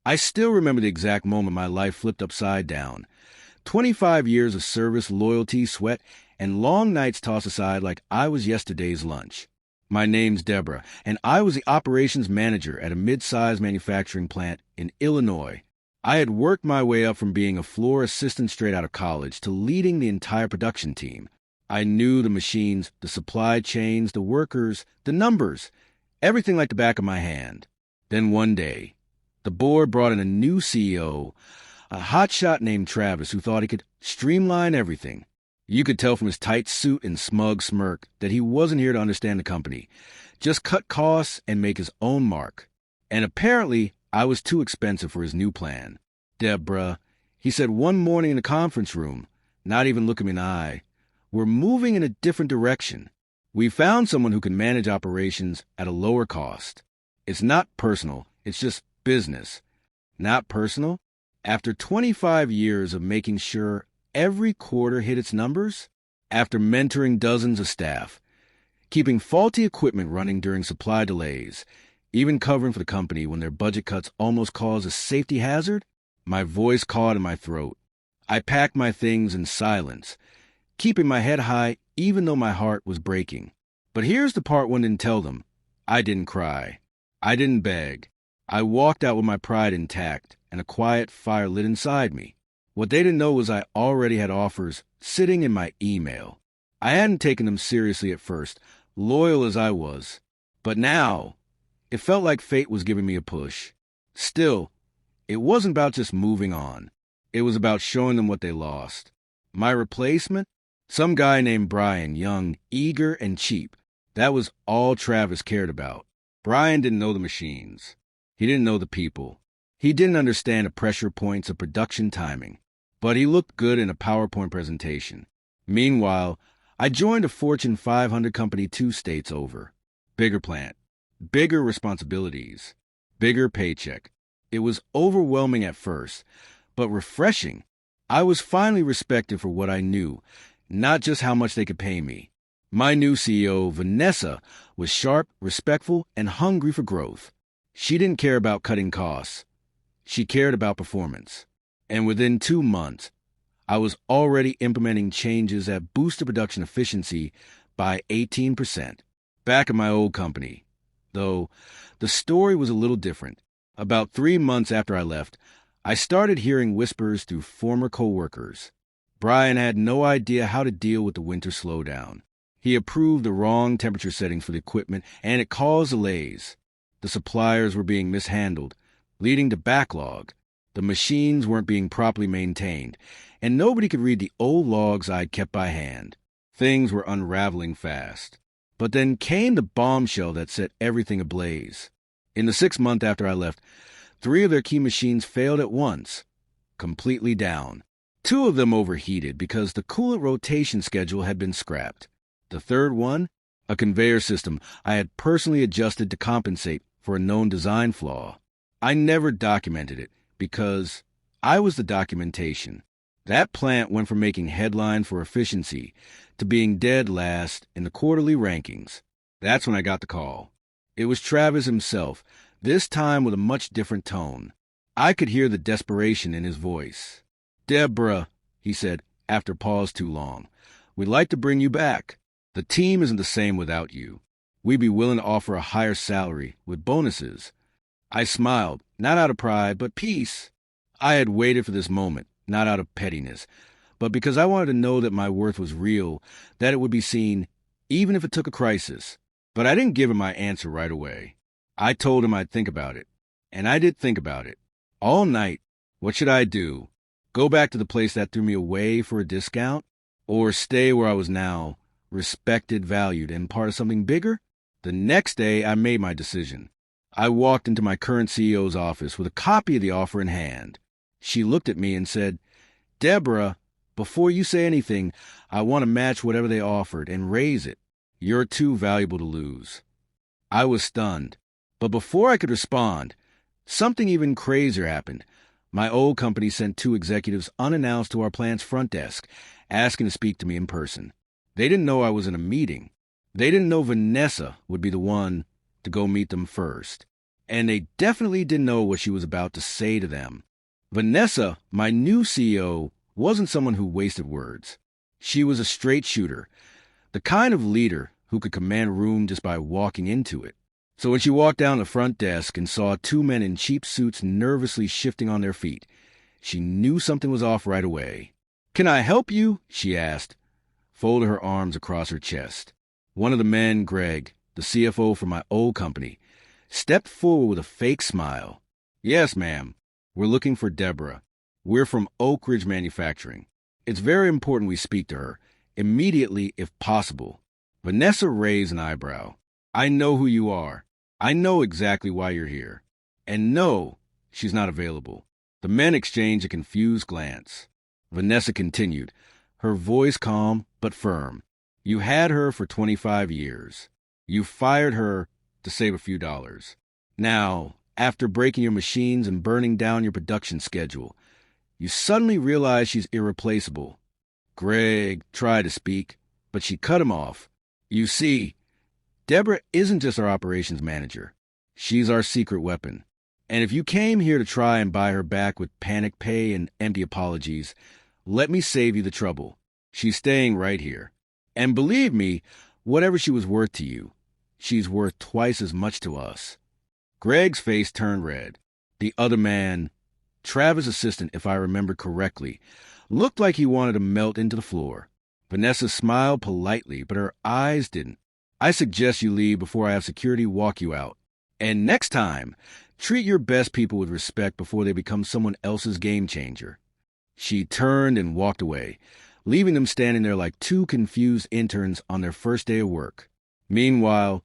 I still remember the exact moment my life flipped upside down. 25 years of service, loyalty, sweat, and long nights tossed aside like I was yesterday's lunch. My name's Deborah, and I was the operations manager at a mid-sized manufacturing plant in Illinois. I had worked my way up from being a floor assistant straight out of college to leading the entire production team. I knew the machines, the supply chains, the workers, the numbers, everything like the back of my hand. Then one day, the board brought in a new CEO, a hotshot named Travis who thought he could streamline everything. You could tell from his tight suit and smug smirk that he wasn't here to understand the company, just cut costs and make his own mark. And apparently, I was too expensive for his new plan. Deborah, he said one morning in the conference room, not even looking me in the eye, we're moving in a different direction. We found someone who can manage operations at a lower cost. It's not personal, it's just business. Not personal? After 25 years of making sure every quarter hit its numbers, after mentoring dozens of staff, keeping faulty equipment running during supply delays, even covering for the company when their budget cuts almost caused a safety hazard, my voice caught in my throat. I packed my things in silence, keeping my head high even though my heart was breaking. But here's the part one didn't tell them. I didn't cry. I didn't beg. I walked out with my pride intact and a quiet fire lit inside me. What they didn't know was I already had offers sitting in my email. I hadn't taken them seriously at first, loyal as I was. But now, it felt like fate was giving me a push. Still, it wasn't about just moving on. It was about showing them what they lost. My replacement? Some guy named Brian, young, eager, and cheap. That was all Travis cared about. Brian didn't know the machines. He didn't know the people. He didn't understand the pressure points of production timing. But he looked good in a PowerPoint presentation. Meanwhile, I joined a Fortune 500 company 2 states over. Bigger plant. Bigger responsibilities. Bigger paycheck. It was overwhelming at first, but refreshing. I was finally respected for what I knew, not just how much they could pay me. My new CEO, Vanessa, was sharp, respectful, and hungry for growth. She didn't care about cutting costs. She cared about performance. And within 2 months, I was already implementing changes that boosted production efficiency by 18%. Back at my old company. Though, the story was a little different. About 3 months after I left, I started hearing whispers through former coworkers. Brian had no idea how to deal with the winter slowdown. He approved the wrong temperature settings for the equipment, and it caused delays. The suppliers were being mishandled, leading to backlog. The machines weren't being properly maintained, and nobody could read the old logs I'd kept by hand. Things were unraveling fast. But then came the bombshell that set everything ablaze. In the 6th month after I left, 3 of their key machines failed at once, completely down. 2 of them overheated because the coolant rotation schedule had been scrapped. The third one, a conveyor system I had personally adjusted to compensate for a known design flaw. I never documented it because I was the documentation. That plant went from making headline for efficiency to being dead last in the quarterly rankings. That's when I got the call. It was Travis himself, this time with a much different tone. I could hear the desperation in his voice. "Deborah," he said, after a pause too long, "we'd like to bring you back. The team isn't the same without you. We'd be willing to offer a higher salary with bonuses." I smiled, not out of pride, but peace. I had waited for this moment, not out of pettiness, but because I wanted to know that my worth was real, that it would be seen, even if it took a crisis. But I didn't give him my answer right away. I told him I'd think about it. And I did think about it. All night. What should I do? Go back to the place that threw me away for a discount? Or stay where I was now, respected, valued, and part of something bigger? The next day, I made my decision. I walked into my current CEO's office with a copy of the offer in hand. She looked at me and said, "Deborah, before you say anything, I want to match whatever they offered and raise it. You're too valuable to lose." I was stunned. But before I could respond, something even crazier happened. My old company sent 2 executives unannounced to our plant's front desk, asking to speak to me in person. They didn't know I was in a meeting. They didn't know Vanessa would be the one to go meet them first. and they definitely didn't know what she was about to say to them. Vanessa, my new CEO, wasn't someone who wasted words. She was a straight shooter, the kind of leader who could command a room just by walking into it. So when she walked down the front desk and saw two men in cheap suits nervously shifting on their feet, she knew something was off right away. "Can I help you?" she asked, folded her arms across her chest. One of the men, Greg, the CFO from my old company, stepped forward with a fake smile. "Yes, ma'am. We're looking for Deborah. We're from Oak Ridge Manufacturing. It's very important we speak to her, immediately if possible." Vanessa raised an eyebrow. "I know who you are. I know exactly why you're here. And no, she's not available." The men exchanged a confused glance. Vanessa continued, her voice calm but firm. "You had her for 25 years. You fired her to save a few dollars. Now, after breaking your machines and burning down your production schedule, you suddenly realize she's irreplaceable." Greg tried to speak, but she cut him off. "You see, Deborah isn't just our operations manager. She's our secret weapon. And if you came here to try and buy her back with panic pay and empty apologies, let me save you the trouble. She's staying right here. And believe me, whatever she was worth to you, she's worth twice as much to us." Greg's face turned red. The other man, Travis' assistant if I remember correctly, looked like he wanted to melt into the floor. Vanessa smiled politely, but her eyes didn't. "I suggest you leave before I have security walk you out. And next time, treat your best people with respect before they become someone else's game changer." She turned and walked away, leaving them standing there like two confused interns on their first day of work. Meanwhile,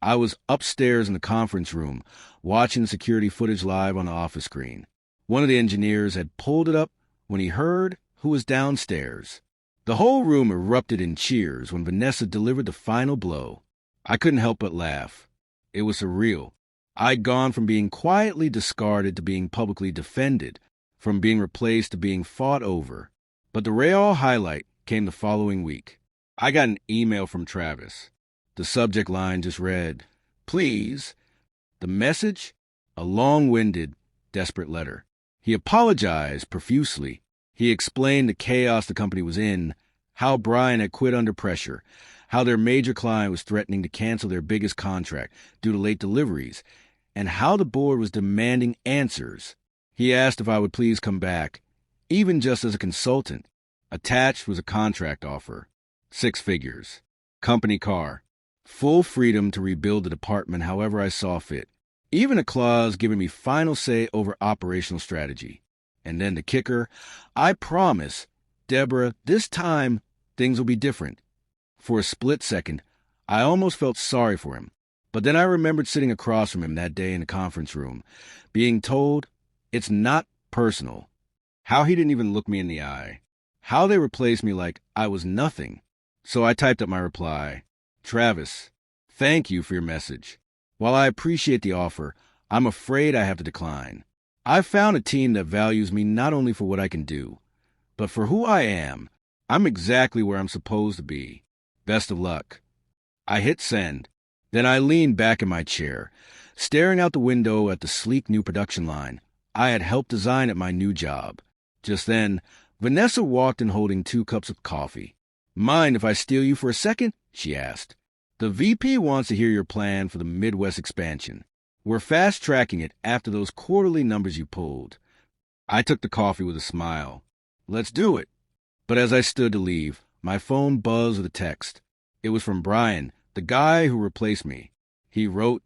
I was upstairs in the conference room, watching the security footage live on the office screen. One of the engineers had pulled it up when he heard who was downstairs. The whole room erupted in cheers when Vanessa delivered the final blow. I couldn't help but laugh. It was surreal. I'd gone from being quietly discarded to being publicly defended, from being replaced to being fought over. But the real highlight came the following week. I got an email from Travis. The subject line just read, "Please." The message? A long-winded, desperate letter. He apologized profusely. He explained the chaos the company was in, how Brian had quit under pressure, how their major client was threatening to cancel their biggest contract due to late deliveries, and how the board was demanding answers. He asked if I would please come back, even just as a consultant. Attached was a contract offer. 6 figures. Company car. Full freedom to rebuild the department however I saw fit. Even a clause giving me final say over operational strategy. And then the kicker, I promise, Deborah, this time things will be different. For a split second, I almost felt sorry for him. But then I remembered sitting across from him that day in the conference room, being told it's not personal. How he didn't even look me in the eye. How they replaced me like I was nothing. So I typed up my reply. "Travis, thank you for your message. While I appreciate the offer, I'm afraid I have to decline. I've found a team that values me not only for what I can do, but for who I am. I'm exactly where I'm supposed to be. Best of luck." I hit send. Then I leaned back in my chair, staring out the window at the sleek new production line I had helped design at my new job. Just then, Vanessa walked in holding 2 cups of coffee. "Mind if I steal you for a second?" she asked. "The VP wants to hear your plan for the Midwest expansion. We're fast-tracking it after those quarterly numbers you pulled." I took the coffee with a smile. "Let's do it." But as I stood to leave, my phone buzzed with a text. It was from Brian, the guy who replaced me. He wrote,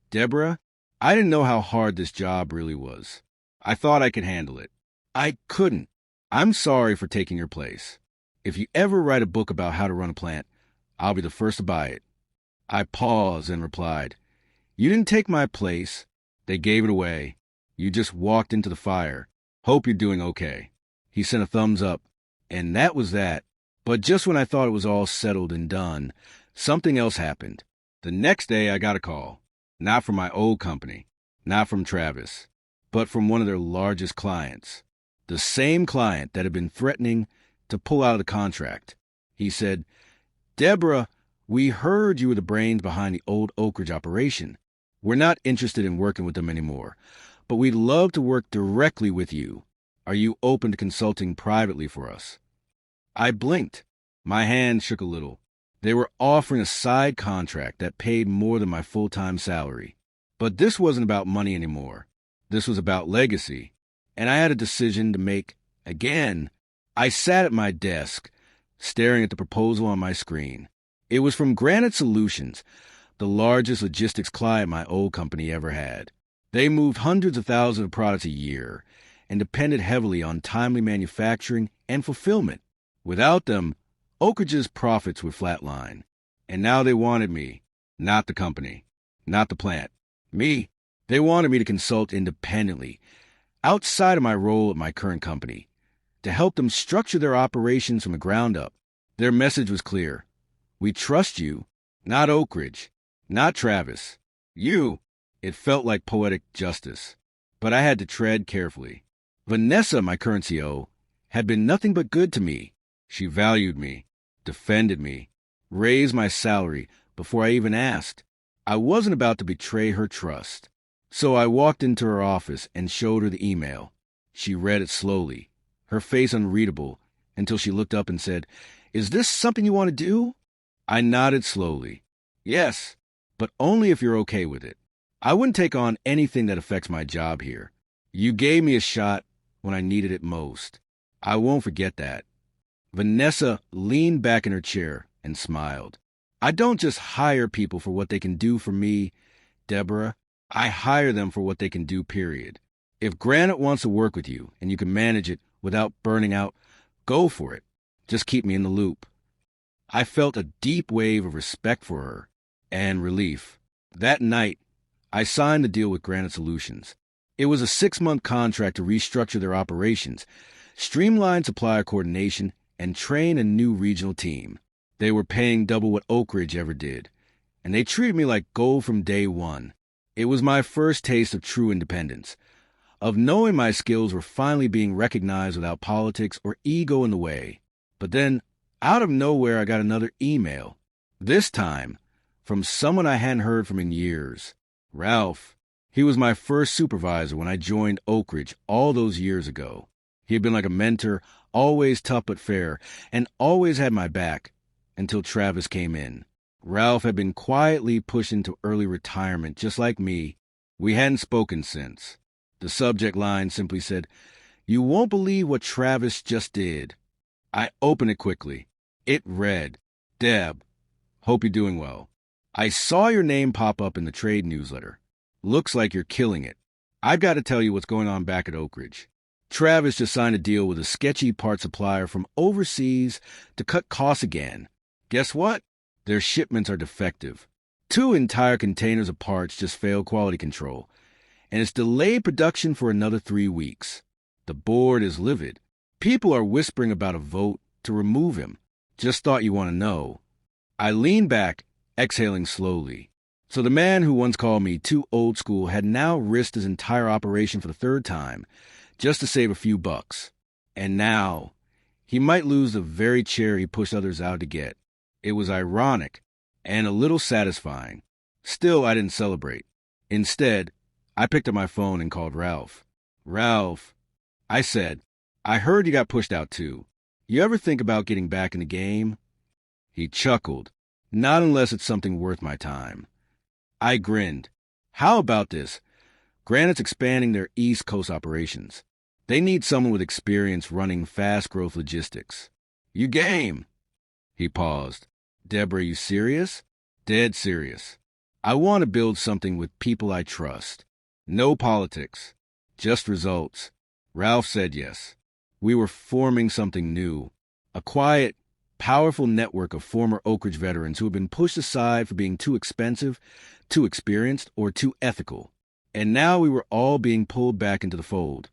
"Deborah, I didn't know how hard this job really was. I thought I could handle it. I couldn't. I'm sorry for taking your place. If you ever write a book about how to run a plant, I'll be the first to buy it." I paused and replied, "You didn't take my place. They gave it away. You just walked into the fire. Hope you're doing okay." He sent a thumbs up, and that was that. But just when I thought it was all settled and done, something else happened. The next day I got a call. Not from my old company, not from Travis, but from one of their largest clients. The same client that had been threatening to pull out of the contract. He said, "Deborah, we heard you were the brains behind the old Oak Ridge operation. We're not interested in working with them anymore, but we'd love to work directly with you. Are you open to consulting privately for us?" I blinked. My hand shook a little. They were offering a side contract that paid more than my full-time salary. But this wasn't about money anymore. This was about legacy. And I had a decision to make again. I sat at my desk, staring at the proposal on my screen. It was from Granite Solutions, the largest logistics client my old company ever had. They moved hundreds of thousands of products a year and depended heavily on timely manufacturing and fulfillment. Without them, Oak Ridge's profits would flatline. And now they wanted me, not the company, not the plant. Me. They wanted me to consult independently, outside of my role at my current company, to help them structure their operations from the ground up. Their message was clear. We trust you, not Oak Ridge, not Travis. You. It felt like poetic justice, but I had to tread carefully. Vanessa, my current CO, had been nothing but good to me. She valued me, defended me, raised my salary before I even asked. I wasn't about to betray her trust. So I walked into her office and showed her the email. She read it slowly, her face unreadable, until she looked up and said, "Is this something you want to do?" I nodded slowly. "Yes, but only if you're okay with it. I wouldn't take on anything that affects my job here. You gave me a shot when I needed it most. I won't forget that." Vanessa leaned back in her chair and smiled. "I don't just hire people for what they can do for me, Deborah. I hire them for what they can do, period. If Granite wants to work with you and you can manage it without burning out, go for it. Just keep me in the loop." I felt a deep wave of respect for her and relief. That night, I signed the deal with Granite Solutions. It was a 6-month contract to restructure their operations, streamline supplier coordination, and train a new regional team. They were paying double what Oak Ridge ever did, and they treated me like gold from day one. It was my first taste of true independence, of knowing my skills were finally being recognized without politics or ego in the way. But then, out of nowhere, I got another email. This time, from someone I hadn't heard from in years. Ralph. He was my first supervisor when I joined Oak Ridge all those years ago. He had been like a mentor, always tough but fair, and always had my back, until Travis came in. Ralph had been quietly pushed into early retirement, just like me. We hadn't spoken since. The subject line simply said, "You won't believe what Travis just did." I opened it quickly. It read, "Deb, hope you're doing well. I saw your name pop up in the trade newsletter. Looks like you're killing it. I've got to tell you what's going on back at Oak Ridge. Travis just signed a deal with a sketchy part supplier from overseas to cut costs again. Guess what? Their shipments are defective. 2 entire containers of parts just failed quality control, and it's delayed production for another 3 weeks. The board is livid. People are whispering about a vote to remove him. Just thought you want to know." I leaned back, exhaling slowly. So the man who once called me too old school had now risked his entire operation for the 3rd time, just to save a few bucks. And now, he might lose the very chair he pushed others out to get. It was ironic and a little satisfying. Still, I didn't celebrate. Instead, I picked up my phone and called Ralph. "Ralph," I said, "I heard you got pushed out too. You ever think about getting back in the game?" He chuckled. "Not unless it's something worth my time." I grinned. "How about this? Granite's expanding their East Coast operations. They need someone with experience running fast-growth logistics. You game?" He paused. "Deborah, you serious?" "Dead serious. I want to build something with people I trust. No politics, just results." Ralph said yes. We were forming something new. A quiet, powerful network of former Oak Ridge veterans who had been pushed aside for being too expensive, too experienced, or too ethical. And now we were all being pulled back into the fold,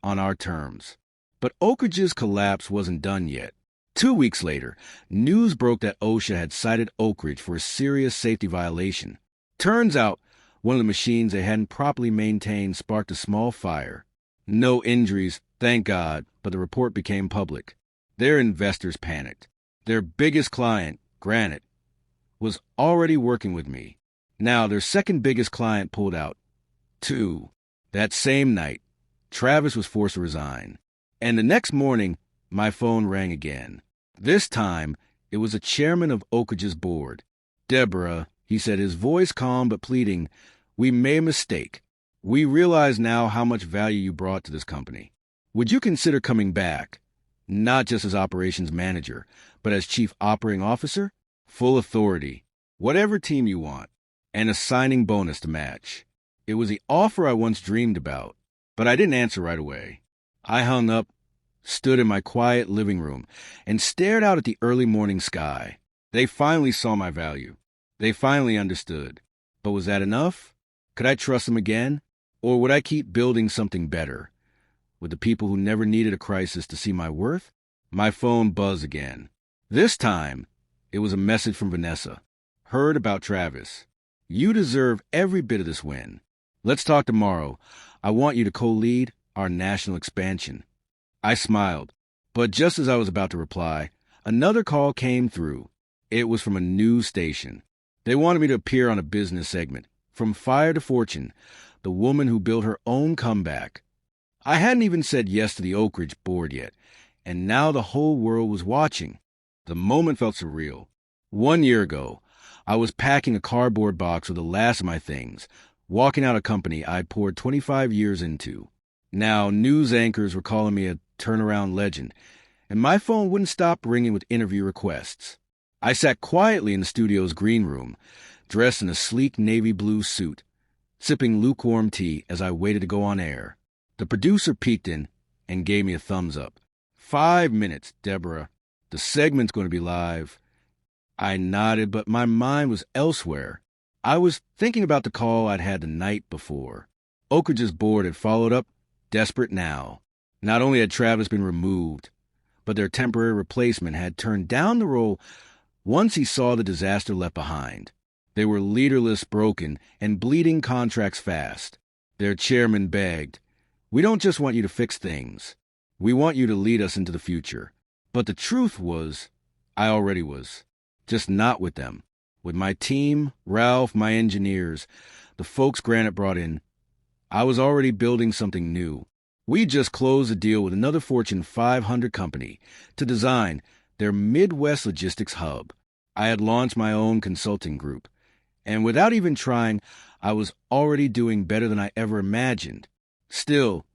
on our terms. But Oak Ridge's collapse wasn't done yet. 2 weeks later, news broke that OSHA had cited Oak Ridge for a serious safety violation. Turns out, one of the machines they hadn't properly maintained sparked a small fire. No injuries, thank God, but the report became public. Their investors panicked. Their biggest client, Granite, was already working with me. Now, their second biggest client pulled out. 2. That same night, Travis was forced to resign. And the next morning, my phone rang again. This time, it was a chairman of Oak Ridge's board. "Deborah," he said, his voice calm but pleading, "we made a mistake. We realize now how much value you brought to this company. Would you consider coming back, not just as operations manager, but as chief operating officer? Full authority, whatever team you want, and a signing bonus to match." It was the offer I once dreamed about, but I didn't answer right away. I hung up, stood in my quiet living room, and stared out at the early morning sky. They finally saw my value. They finally understood. But was that enough? Could I trust them again? Or would I keep building something better? With the people who never needed a crisis to see my worth? My phone buzzed again. This time, it was a message from Vanessa. "Heard about Travis. You deserve every bit of this win. Let's talk tomorrow. I want you to co-lead our national expansion." I smiled, but just as I was about to reply, another call came through. It was from a news station. They wanted me to appear on a business segment, From Fire to Fortune, the woman who built her own comeback. I hadn't even said yes to the Oak Ridge board yet, and now the whole world was watching. The moment felt surreal. 1 year ago, I was packing a cardboard box with the last of my things, walking out a company I'd poured 25 years into. Now, news anchors were calling me a turnaround legend, and my phone wouldn't stop ringing with interview requests. I sat quietly in the studio's green room, dressed in a sleek navy blue suit, sipping lukewarm tea as I waited to go on air. The producer peeked in and gave me a thumbs up. 5 minutes, Deborah. The segment's going to be live. I nodded, but my mind was elsewhere. I was thinking about the call I'd had the night before. Oak Ridge's board had followed up, desperate now. Not only had Travis been removed, but their temporary replacement had turned down the role once he saw the disaster left behind. They were leaderless, broken, and bleeding contracts fast. Their chairman begged, "We don't just want you to fix things. We want you to lead us into the future." But the truth was, I already was. Just not with them. With my team, Ralph, my engineers, the folks Granite brought in, I was already building something new. We just closed a deal with another Fortune 500 company to design their Midwest logistics hub. I had launched my own consulting group, and without even trying, I was already doing better than I ever imagined. Still,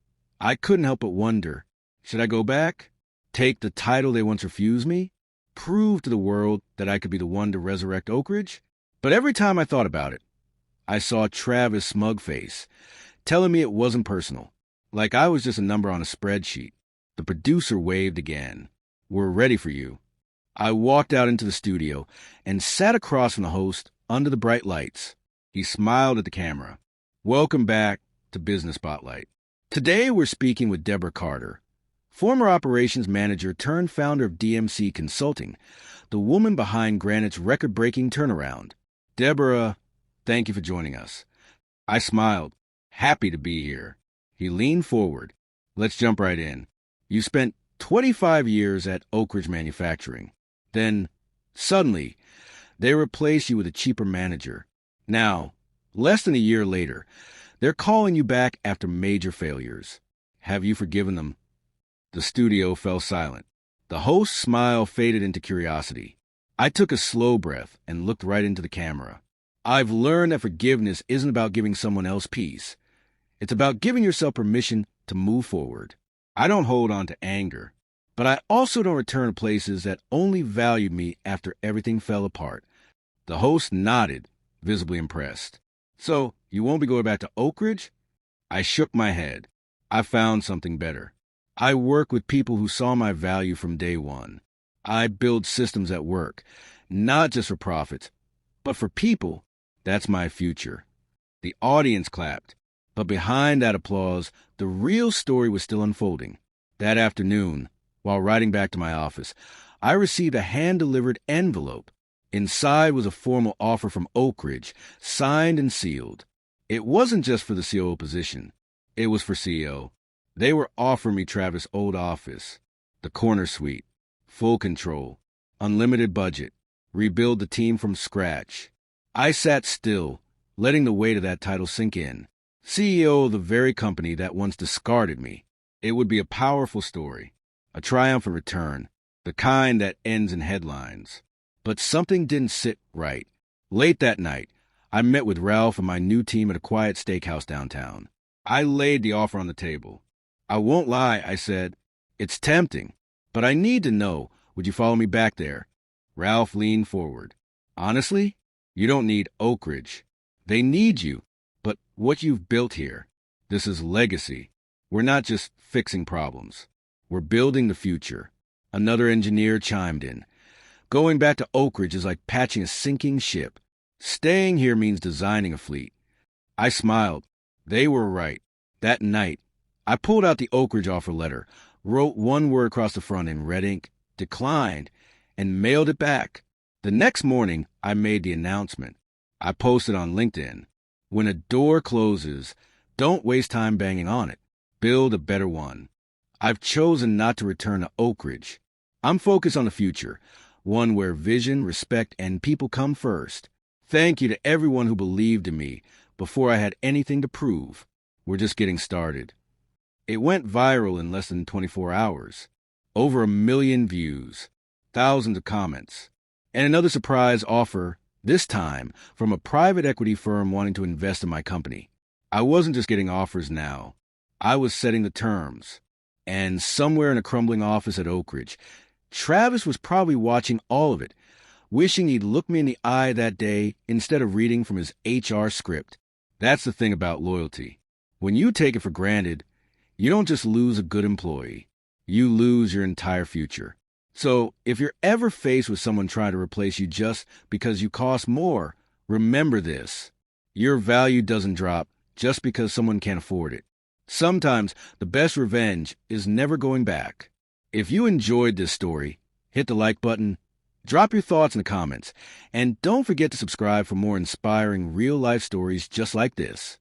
I couldn't help but wonder, should I go back? Take the title they once refused me? Prove to the world that I could be the one to resurrect Oak Ridge? But every time I thought about it, I saw Travis' smug face, telling me it wasn't personal. Like I was just a number on a spreadsheet. The producer waved again. "We're ready for you." I walked out into the studio and sat across from the host under the bright lights. He smiled at the camera. "Welcome back to Business Spotlight. Today we're speaking with Deborah Carter, former operations manager turned founder of DMC Consulting, the woman behind Granite's record-breaking turnaround. Deborah, thank you for joining us." I smiled, happy to be here. He leaned forward. "Let's jump right in. You spent 25 years at Oak Ridge Manufacturing. Then, suddenly, they replaced you with a cheaper manager. Now, less than a year later, they're calling you back after major failures. Have you forgiven them?" The studio fell silent. The host's smile faded into curiosity. I took a slow breath and looked right into the camera. I've learned that forgiveness isn't about giving someone else peace. It's about giving yourself permission to move forward. I don't hold on to anger, but I also don't return to places that only valued me after everything fell apart. The host nodded, visibly impressed. "So, you won't be going back to Oak Ridge?" I shook my head. I found something better. I work with people who saw my value from day one. I build systems at work, not just for profits, but for people. That's my future. The audience clapped. But behind that applause, the real story was still unfolding. That afternoon, while riding back to my office, I received a hand-delivered envelope. Inside was a formal offer from Oak Ridge, signed and sealed. It wasn't just for the COO position. It was for CEO. They were offering me Travis' old office, the corner suite, full control, unlimited budget, rebuild the team from scratch. I sat still, letting the weight of that title sink in. CEO of the very company that once discarded me. It would be a powerful story, a triumphant return, the kind that ends in headlines. But something didn't sit right. Late that night, I met with Ralph and my new team at a quiet steakhouse downtown. I laid the offer on the table. I won't lie, I said. It's tempting, but I need to know, would you follow me back there? Ralph leaned forward. Honestly, you don't need Oak Ridge. They need you, but what you've built here, this is legacy. We're not just fixing problems. We're building the future. Another engineer chimed in. Going back to Oak Ridge is like patching a sinking ship. Staying here means designing a fleet. I smiled. They were right. That night, I pulled out the Oak Ridge offer letter, wrote one word across the front in red ink, declined, and mailed it back. The next morning, I made the announcement. I posted on LinkedIn. When a door closes, don't waste time banging on it. Build a better one. I've chosen not to return to Oak Ridge. I'm focused on the future, one where vision, respect, and people come first. Thank you to everyone who believed in me before I had anything to prove. We're just getting started. It went viral in less than 24 hours. Over 1 million views, thousands of comments, and another surprise offer, this time from a private equity firm wanting to invest in my company. I wasn't just getting offers now. I was setting the terms. And somewhere in a crumbling office at Oak Ridge, Travis was probably watching all of it, wishing he'd looked me in the eye that day instead of reading from his HR script. That's the thing about loyalty. When you take it for granted, you don't just lose a good employee. You lose your entire future. So if you're ever faced with someone trying to replace you just because you cost more, remember this. Your value doesn't drop just because someone can't afford it. Sometimes the best revenge is never going back. If you enjoyed this story, hit the like button, drop your thoughts in the comments, and don't forget to subscribe for more inspiring real-life stories just like this.